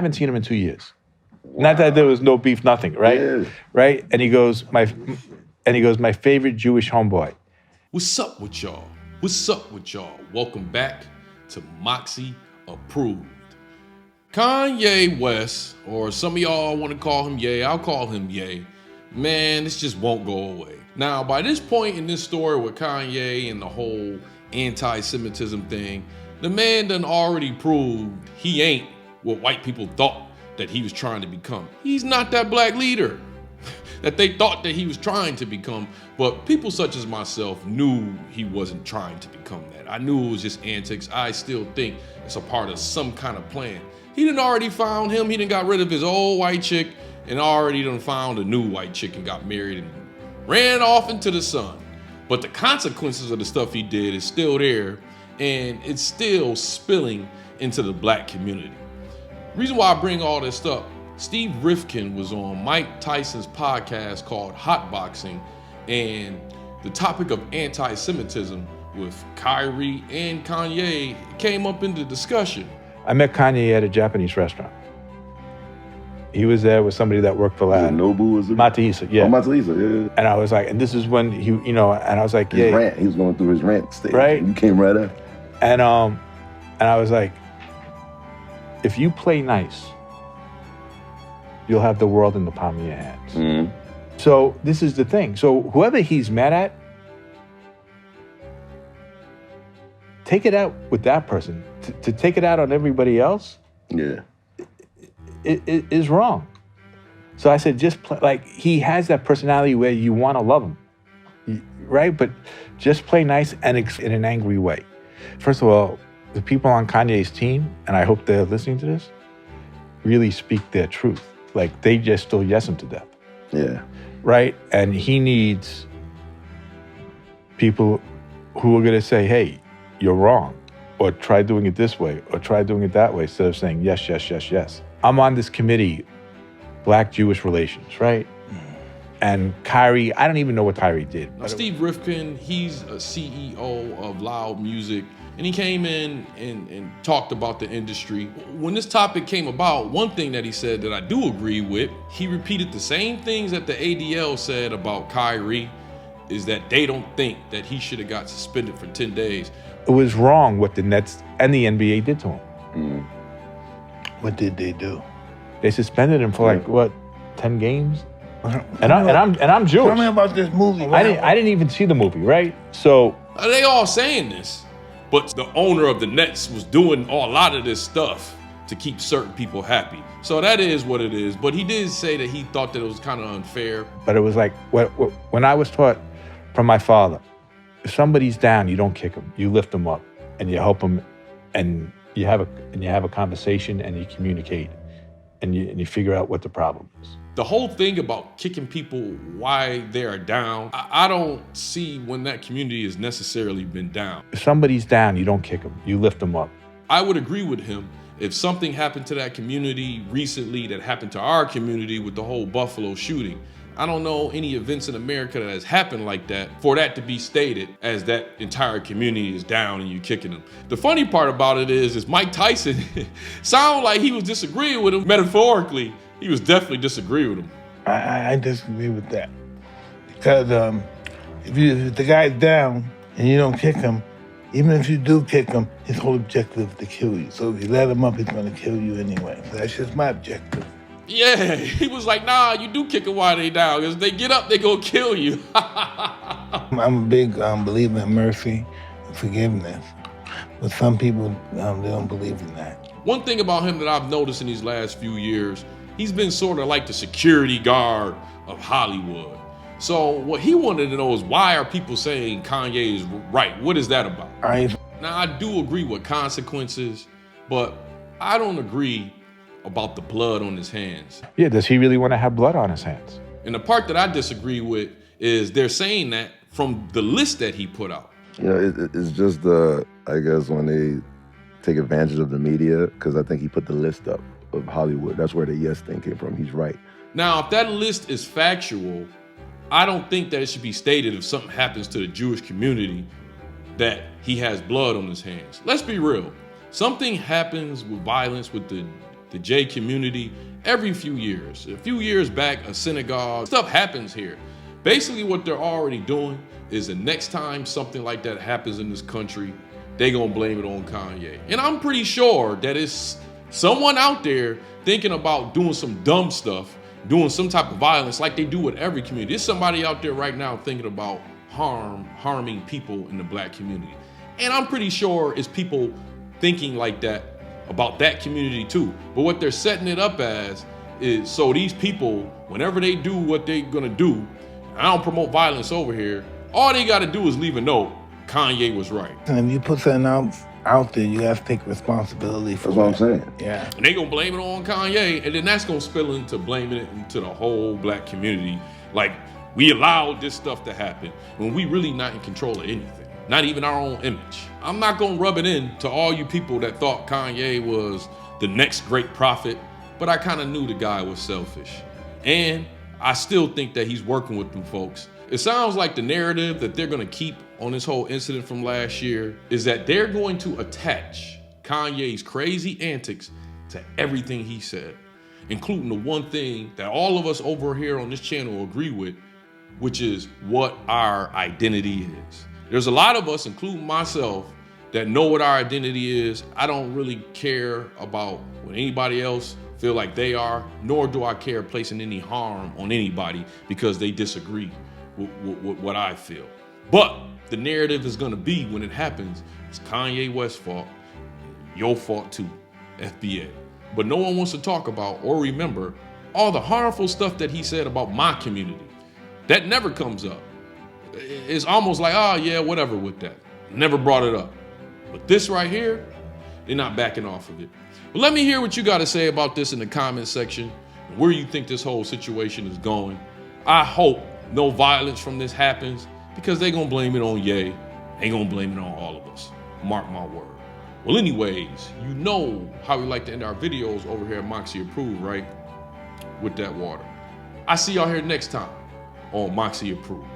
haven't seen him in 2 years. Wow. Not that there was no beef, nothing, right? Yeah. Right? And he goes, my favorite Jewish homeboy. What's up with y'all? What's up with y'all? Welcome back to Moxy Approved. Kanye West, or some of y'all want to call him Ye, I'll call him Ye. Man, this just won't go away. Now, by this point in this story with Kanye and the whole anti-Semitism thing, the man done already proved he ain't what white people thought that he was trying to become. He's not that black leader that they thought that he was trying to become, but people such as myself knew he wasn't trying to become that. I knew it was just antics. I still think it's a part of some kind of plan. He done already found him. He done got rid of his old white chick and already done found a new white chick and got married and ran off into the sun. But the consequences of the stuff he did is still there, and it's still spilling into the black community. Reason why I bring all this up, Steve Rifkind was on Mike Tyson's podcast called Hot Boxing, and the topic of anti-Semitism with Kyrie and Kanye came up in the discussion. I met Kanye at a Japanese restaurant. He was there with somebody that worked for Nobu, was it? Matahisa, yeah. Oh, Matahisa, yeah. And I was like, and this is when he, and I was like, his rant. He was going through his rant stage. Right. You came right up. And I was like, if you play nice, you'll have the world in the palm of your hands. Mm-hmm. So this is the thing. So whoever he's mad at, take it out with that person. To take it out on everybody else, yeah, it is wrong. So I said, just play, like, he has that personality where you want to love him, right? But just play nice and in an angry way. First of all, the people on Kanye's team, and I hope they're listening to this, really speak their truth. Like, they just still yes him to death. Yeah. Right? And he needs people who are going to say, hey, you're wrong, or try doing it this way, or try doing it that way, instead of saying yes, yes, yes, yes. I'm on this committee, Black-Jewish relations, right? And Kyrie, I don't even know what Kyrie did. Now, Steve Rifkind, he's a CEO of Loud Music, and he came in and talked about the industry. When this topic came about, one thing that he said that I do agree with, he repeated the same things that the ADL said about Kyrie, is that they don't think that he should have got suspended for 10 days. It was wrong what the Nets and the NBA did to him. Mm. What did they do? They suspended him for 10 games? And I'm Jewish. Tell me about this movie. I didn't even see the movie, right? So they all saying this, but the owner of the Nets was doing a lot of this stuff to keep certain people happy. So that is what it is. But he did say that he thought that it was kind of unfair. But it was like when I was taught from my father, if somebody's down, you don't kick them. You lift them up and you help them, and you have a conversation and you communicate and you figure out what the problem is. The whole thing about kicking people while they are down, I don't see when that community has necessarily been down. If somebody's down, you don't kick them. You lift them up. I would agree with him. If something happened to that community recently that happened to our community with the whole Buffalo shooting, I don't know any events in America that has happened like that for that to be stated as that entire community is down and you kicking them. The funny part about it is Mike Tyson sounded like he was disagreeing with him metaphorically. He was definitely disagreeing with him. I disagree with that. Because if the guy's down and you don't kick him, even if you do kick him, his whole objective is to kill you. So if you let him up, he's going to kill you anyway. So that's just my objective. Yeah, he was like, nah, you do kick them while they down. Because if they get up, they gonna kill you. I'm a big believer in mercy and forgiveness. But some people, they don't believe in that. One thing about him that I've noticed in these last few years, he's been sort of like the security guard of Hollywood. So what he wanted to know is, why are people saying Kanye is right? What is that about? Now, I do agree with consequences, but I don't agree about the blood on his hands. Yeah, does he really want to have blood on his hands? And the part that I disagree with is they're saying that from the list that he put out. It's just I guess when they take advantage of the media, because I think he put the list up of Hollywood. That's where the yes thing came from. He's right. Now, if that list is factual, I don't think that it should be stated if something happens to the Jewish community that he has blood on his hands. Let's be real. Something happens with violence with the the J community every few years. A few years back, a synagogue, stuff happens here. Basically what they're already doing is the next time something like that happens in this country, they gonna blame it on Kanye. And I'm pretty sure that it's someone out there thinking about doing some dumb stuff, doing some type of violence like they do with every community. There's somebody out there right now thinking about harming people in the black community. And I'm pretty sure it's people thinking like that about that community too. But what they're setting it up as is so these people, whenever they do what they're gonna do, I don't promote violence over here, all they gotta do is leave a note, Kanye was right. And if you put something out there, you have to take responsibility for That's what I'm saying. Yeah. And they gonna blame it on Kanye, and then that's gonna spill into blaming it into the whole black community. Like, we allowed this stuff to happen when we really not in control of anything, not even our own image. I'm not gonna rub it in to all you people that thought Kanye was the next great prophet, but I kind of knew the guy was selfish. And I still think that he's working with them folks. It sounds like the narrative that they're gonna keep on this whole incident from last year is that they're going to attach Kanye's crazy antics to everything he said, including the one thing that all of us over here on this channel agree with, which is what our identity is. There's a lot of us, including myself, that know what our identity is. I don't really care about what anybody else feel like they are, nor do I care placing any harm on anybody because they disagree with what I feel. But the narrative is gonna be, when it happens, it's Kanye West's fault, your fault too, FBA. But no one wants to talk about or remember all the harmful stuff that he said about my community. That never comes up. It's almost like, oh yeah, whatever with that. Never brought it up. But this right here, they're not backing off of it. But let me hear what you got to say about this in the comment section, where you think this whole situation is going. I hope no violence from this happens, because they're going to blame it on Ye. They're going to blame it on all of us. Mark my word. Well, anyways, you know how we like to end our videos over here at Moxy Approved, right? With that water. I see y'all here next time on Moxy Approved.